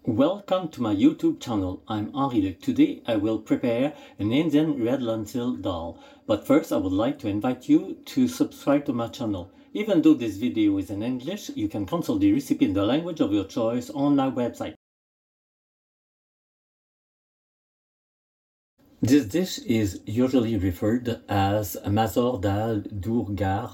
Welcome to my YouTube channel. I'm Henri. Today I will prepare an Indian red lentil dhal. But first I would like to invite you to subscribe to my channel. Even though this video is in English, you can consult the recipe in the language of your choice on my website. This dish is usually referred as Masoor dal durgar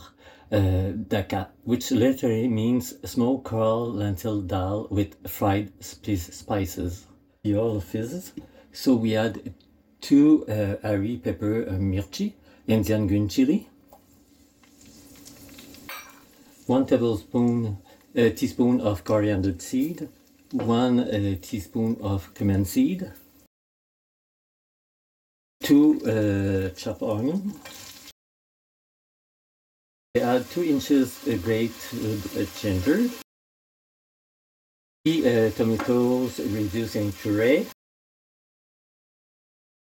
Tadka, which literally means smoked coral lentil dal with fried spices. The oil fizzes. So we add 2 hairy pepper mirchi, Indian green chili, 1 teaspoon of coriander seed, 1 teaspoon of cumin seed, 2 chopped onion. We add 2 inches grated ginger, 3 tomatoes reduced in puree,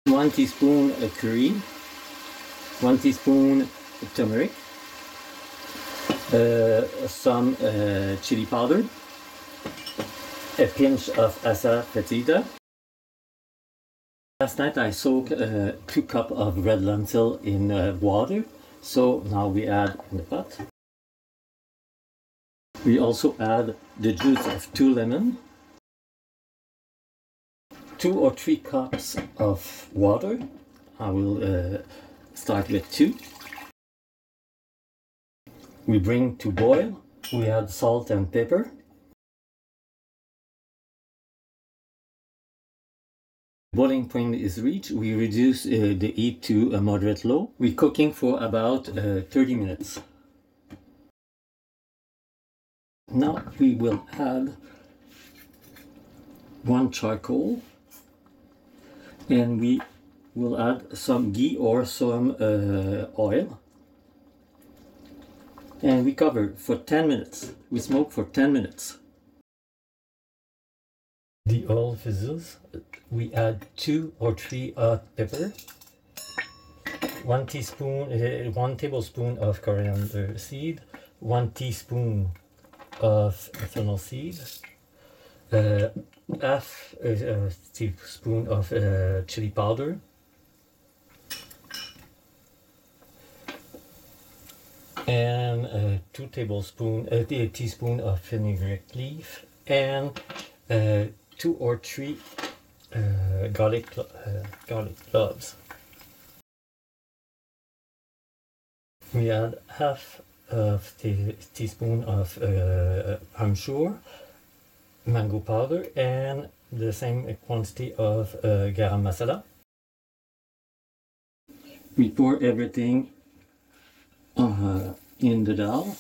1 teaspoon curry, 1 teaspoon turmeric, some chili powder, a pinch of asafoetida. Last night I soaked 2 cups of red lentil in water. So now we add in the pot. We also add the juice of 2 lemons, 2 or 3 cups of water. I will start with 2. We bring to boil. We add salt and pepper. Boiling point is reached, we reduce the heat to a moderate low. We're cooking for about 30 minutes. Now we will add 1 charcoal and we will add some ghee or some oil. And we cover for 10 minutes. We smoke for 10 minutes. The oil fizzles. We add 2 or 3 hot pepper, 1 tablespoon of coriander seed, 1 teaspoon of fennel seed, half a teaspoon of chili powder, and 2 teaspoon of fenugreek leaf, and 2 or 3 garlic cloves. We add half of teaspoon of Masoor mango powder and the same quantity of garam masala. We pour everything in the dal.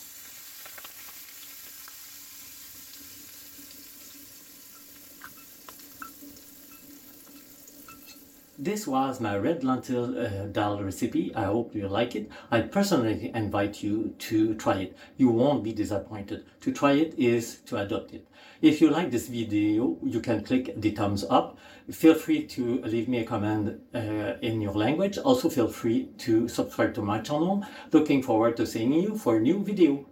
This was my red lentil dal recipe. I hope you like it. I personally invite you to try it. You won't be disappointed. To try it is to adopt it. If you like this video, you can click the thumbs up. Feel free to leave me a comment in your language. Also feel free to subscribe to my channel. Looking forward to seeing you for a new video.